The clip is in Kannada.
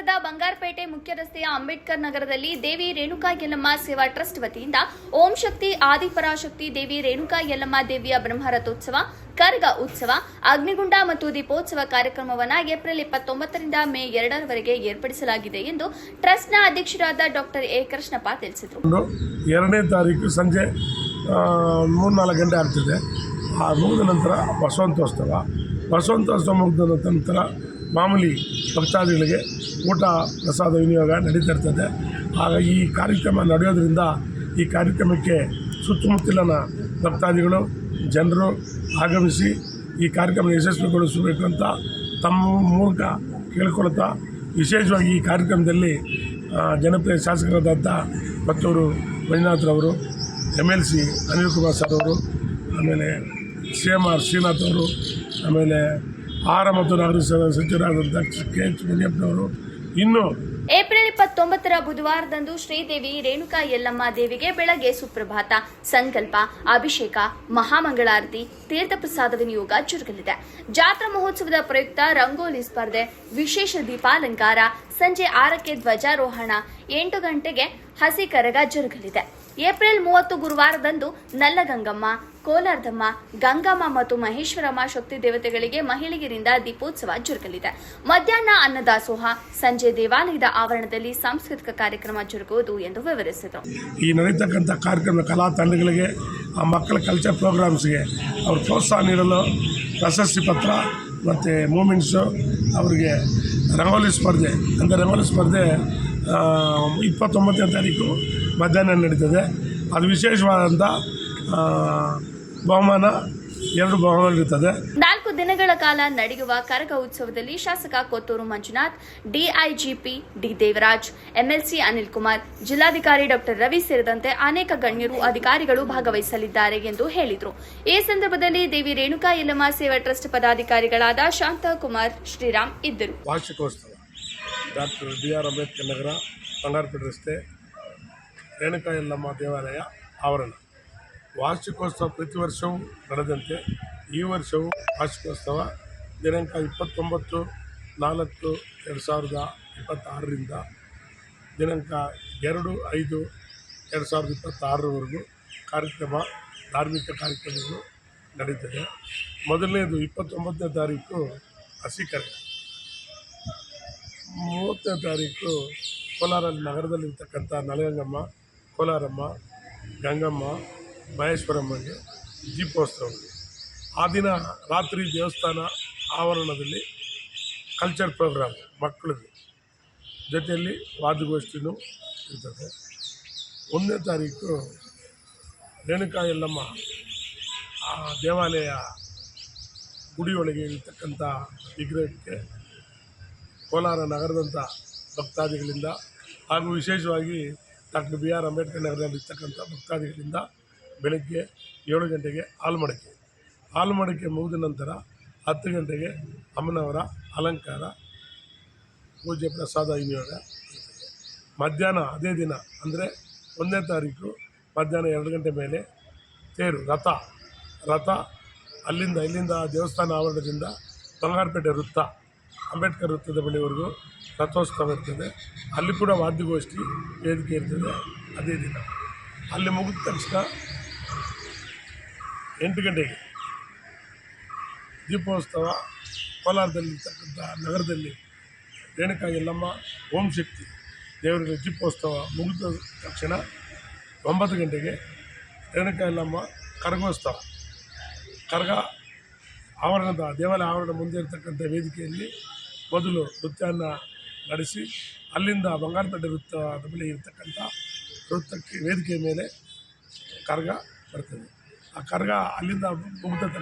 ನಗರದ ಬಂಗಾರಪೇಟೆ ಮುಖ್ಯ ರಸ್ತೆಯ ಅಂಬೇಡ್ಕರ್ ನಗರದಲ್ಲಿ ದೇವಿ ರೇಣುಕಾ ಯಲ್ಲಮ್ಮ ಸೇವಾ ಟ್ರಸ್ಟ್ ವತಿಯಿಂದ ಓಂ ಶಕ್ತಿ ಆದಿಪರಾಶಕ್ತಿ ದೇವಿ ರೇಣುಕಾ ಯಲ್ಲಮ್ಮ ದೇವಿಯ ಬ್ರಹ್ಮರಥೋತ್ಸವ, ಕರಗ ಉತ್ಸವ, ಅಗ್ನಿಗುಂಡ ಮತ್ತು ದೀಪೋತ್ಸವ ಕಾರ್ಯಕ್ರಮವನ್ನು ಏಪ್ರಿಲ್ 29ರಿಂದ ಮೇ 2ರವರೆಗೆ ಏರ್ಪಡಿಸಲಾಗಿದೆ ಎಂದು ಟ್ರಸ್ಟ್ನ ಅಧ್ಯಕ್ಷರಾದ ಡಾಕ್ಟರ್ ಎ ಕೃಷ್ಣಪ್ಪ ತಿಳಿಸಿದರು. 2ನೇ ತಾರೀಕು ಸಂಜೆ 3-4 ಗಂಟೆ ಆಗ್ತಿದೆ. ಮುಗಿದ ನಂತರ ವಸಂತೋತ್ಸವ ಮುಗಿದ ನಂತರ ಮಾಮೂಲಿ ಭಕ್ತಾದಿಗಳಿಗೆ ಊಟ ಪ್ರಸಾದ ವಿನಿಯೋಗ ನಡೀತಾ ಇರ್ತದೆ. ಆಗ ಈ ಕಾರ್ಯಕ್ರಮ ನಡೆಯೋದ್ರಿಂದ ಈ ಕಾರ್ಯಕ್ರಮಕ್ಕೆ ಸುತ್ತಮುತ್ತಲಿನ ಭಕ್ತಾದಿಗಳು ಜನರು ಆಗಮಿಸಿ ಈ ಕಾರ್ಯಕ್ರಮ ಯಶಸ್ವಿಗೊಳಿಸಬೇಕು ಅಂತ ತಮ್ಮ ಮೂಲಕ ಕೇಳ್ಕೊಳ್ತಾ, ವಿಶೇಷವಾಗಿ ಈ ಕಾರ್ಯಕ್ರಮದಲ್ಲಿ ಜನಪ್ರಿಯ ಶಾಸಕರಾದಂಥ ಮತ್ತೂರು ಮಂಜುನಾಥ್ರವರು, MLC ಅನಿಲ್ ಕುಮಾರ್ ಸರ್ ಅವರು, ಆಮೇಲೆ CMR ಶ್ರೀನಾಥ್ ಅವರು, ಆಮೇಲೆ ಆಹಾರ ಮತ್ತು ನಾಗರಿಕ ಸಚಿವರಾದಂಥ KH ಮುನಿಯಪ್ಪನವರು, ಇನ್ನು ಏಪ್ರಿಲ್ 29ರ ಬುಧವಾರದಂದು ಶ್ರೀದೇವಿ ರೇಣುಕಾ ಯಲ್ಲಮ್ಮ ದೇವಿಗೆ ಬೆಳಗ್ಗೆ ಸುಪ್ರಭಾತ, ಸಂಕಲ್ಪ, ಅಭಿಷೇಕ, ಮಹಾಮಂಗಳಾರತಿ, ತೀರ್ಥಪ್ರಸಾದ ವಿನಿಯೋಗ ಜರುಗಲಿದೆ. ಜಾತ್ರಾ ಮಹೋತ್ಸವದ ಪ್ರಯುಕ್ತ ರಂಗೋಲಿ ಸ್ಪರ್ಧೆ, ವಿಶೇಷ ದೀಪಾಲಂಕಾರ, ಸಂಜೆ 6ಕ್ಕೆ ಧ್ವಜಾರೋಹಣ, 8 ಗಂಟೆಗೆ ಹಸಿ ಕರಗ ಜರುಗಲಿದೆ. ಏಪ್ರಿಲ್ 30 ಗುರುವಾರದಂದು ನಲ್ಲಗಂಗಮ್ಮ, ಕೋಲಾರದಮ್ಮ, ಗಂಗಮ್ಮ ಮತ್ತು ಮಹೇಶ್ವರಮ್ಮ ಶಕ್ತಿ ದೇವತೆಗಳಿಗೆ ಮಹಿಳೆಯರಿಂದ ದೀಪೋತ್ಸವ ಜರುಗಲಿದೆ. ಮಧ್ಯಾಹ್ನ ಅನ್ನದಾಸೋಹ, ಸಂಜೆ ದೇವಾಲಯದ ಆವರಣದಲ್ಲಿ ಸಾಂಸ್ಕೃತಿಕ ಕಾರ್ಯಕ್ರಮ ಜರುಗುವುದು ಎಂದು ವಿವರಿಸಿದರು. ಈ ನಡೀತಕ್ಕಂಥ ಕಾರ್ಯಕ್ರಮ ಕಲಾ ತಂಡಗಳಿಗೆ, ಆ ಮಕ್ಕಳ ಕಲ್ಚರ್ ಪ್ರೋಗ್ರಾಮ್ಸ್ಗೆ ಅವ್ರ ಪ್ರೋತ್ಸಾಹ ನೀಡಲು ಪ್ರಶಸ್ತಿ ಪತ್ರ ಮತ್ತು ಮೂಮೆಂಟ್ಸು, ಅವರಿಗೆ ರಂಗೋಲಿ ಸ್ಪರ್ಧೆ 29ನೇ ತಾರೀಕು ಮಧ್ಯಾಹ್ನ ನಡೀತದೆ. ಅದು ವಿಶೇಷವಾದಂಥ ಬಹುಮಾನ 2 ಬಹುಮಾನ ಇರ್ತದೆ. 4 ದಿನಗಳ ಕಾಲ ನಡೆಯುವ ಕರಗ ಉತ್ಸವದಲ್ಲಿ ಶಾಸಕ Kothur Manjunath, DIGP D Devaraj, MLC Anil Kumar, ಜಿಲ್ಲಾಧಿಕಾರಿ ಡಾಕ್ಟರ್ ರವಿ ಸೇರಿದಂತೆ ಅನೇಕ ಗಣ್ಯರು, ಅಧಿಕಾರಿಗಳು ಭಾಗವಹಿಸಲಿದ್ದಾರೆ ಎಂದು ಹೇಳಿದರು. ಈ ಸಂದರ್ಭದಲ್ಲಿ ದೇವಿ ರೇಣುಕಾ ಯಲ್ಲಮ್ಮ ಸೇವಾ ಟ್ರಸ್ಟ್ ಪದಾಧಿಕಾರಿಗಳಾದ ಶಾಂತಕುಮಾರ್, ಶ್ರೀರಾಮ್ ಇದ್ದರು. ವಾರ್ಷಿಕೋತ್ಸವ ಡಾಕ್ಟರ್ BR ಅಂಬೇಡ್ಕರ್ ನಗರ, ಬಂಗಾರಪೇಟೆ ರಸ್ತೆ, ರೇಣುಕಾ ಯಲ್ಲಮ್ಮ ದೇವಾಲಯ ಆವರಣ. ವಾರ್ಷಿಕೋತ್ಸವ ಪ್ರತಿ ವರ್ಷವೂ ನಡೆದಂತೆ ಈ ವರ್ಷವೂ ವಾರ್ಷಿಕೋತ್ಸವ ದಿನಾಂಕ 29/4/2026ರಿಂದ ದಿನಾಂಕ 2/5/2026ರವರೆಗೂ ಧಾರ್ಮಿಕ ಕಾರ್ಯಕ್ರಮಗಳು ನಡೀತದೆ. ಮೊದಲನೇದು 29ನೇ ತಾರೀಕು ಹಸಿ ಕರಗ, 30ನೇ ತಾರೀಕು ಕೋಲಾರ ನಗರದಲ್ಲಿರ್ತಕ್ಕಂಥ ನಲಗಂಗಮ್ಮ, ಕೋಲಾರಮ್ಮ, ಗಂಗಮ್ಮ, ಮಹೇಶ್ವರಮ್ಮಗೆ ದೀಪೋತ್ಸವ. ಆ ದಿನ ರಾತ್ರಿ ದೇವಸ್ಥಾನ ಆವರಣದಲ್ಲಿ ಕಲ್ಚರ್ ಪ್ರೋಗ್ರಾಮ್ ಮಕ್ಕಳದ್ದು, ಜೊತೆಯಲ್ಲಿ ವಾದ್ಯಗೋಷ್ಠಿನೂ ಇರ್ತದೆ. 1ನೇ ತಾರೀಕು ರೇಣುಕಾ ಯಲ್ಲಮ್ಮ ದೇವಾಲಯ ಗುಡಿಯೊಳಗೆ ಇರ್ತಕ್ಕಂಥ ವಿಗ್ರಹಕ್ಕೆ ಕೋಲಾರ ನಗರದಂಥ ಭಕ್ತಾದಿಗಳಿಂದ ಹಾಗೂ ವಿಶೇಷವಾಗಿ ಡಾಕ್ಟರ್ BR ಅಂಬೇಡ್ಕರ್ ನಗರದಲ್ಲಿರ್ತಕ್ಕಂಥ ಭಕ್ತಾದಿಗಳಿಂದ ಬೆಳಗ್ಗೆ 7 ಗಂಟೆಗೆ ಹಾಲ್ಮಡಿಕೆ ಮುಗಿದ ನಂತರ 10 ಗಂಟೆಗೆ ಅಮ್ಮನವರ ಅಲಂಕಾರ, ಪೂಜೆ, ಪ್ರಸಾದ ವಿನಿಯೋಗ ಇರ್ತದೆ. ಮಧ್ಯಾಹ್ನ ಅದೇ ದಿನ ಅಂದರೆ 1ನೇ ತಾರೀಕು ಮಧ್ಯಾಹ್ನ 2 ಗಂಟೆ ಮೇಲೆ ತೇರು ರಥ ಇಲ್ಲಿಂದ ದೇವಸ್ಥಾನ ಆವರಣದಿಂದ ಬಂಗಾರಪೇಟೆ ವೃತ್ತ, ಅಂಬೇಡ್ಕರ್ ವೃತ್ತದ ಬಳಿವರೆಗೂ ರಥೋತ್ಸವ ಇರ್ತದೆ. ಅಲ್ಲಿ ಕೂಡ ವಾದ್ಯಗೋಷ್ಠಿ ವೇದಿಕೆ ಇರ್ತದೆ. ಅದೇ ದಿನ ಅಲ್ಲಿ ಮುಗಿದ ತಕ್ಷಣ 8 ಗಂಟೆಗೆ ದೀಪೋತ್ಸವ. ಕೋಲಾರದಲ್ಲಿರ್ತಕ್ಕಂಥ ನಗರದಲ್ಲಿ ರೇಣುಕಾ ಯಲ್ಲಮ್ಮ ಓಂ ಶಕ್ತಿ ದೇವರಿಗೆ ದೀಪೋತ್ಸವ ಮುಗಿದ ತಕ್ಷಣ 9 ಗಂಟೆಗೆ ರೇಣುಕಾ ಯಲ್ಲಮ್ಮ ಕರಗೋತ್ಸವ. ಕರಗ ದೇವಾಲಯ ಆವರಣ ಮುಂದೆ ಇರತಕ್ಕಂಥ ವೇದಿಕೆಯಲ್ಲಿ ಮೊದಲು ನೃತ್ಯವನ್ನು ನಡೆಸಿ ಅಲ್ಲಿಂದ ಬಂಗಾರಪೇಟೆ ವೃತ್ತದ ಬಳಿ ಇರತಕ್ಕಂಥ ವೃತ್ತಕ್ಕೆ ವೇದಿಕೆಯ ಮೇಲೆ ಕರಗ ಬರ್ತದೆ. ಆ ಕರಗ ಅಲ್ಲಿಂದ ಮುಗಿದ ತಕ್ಷಣ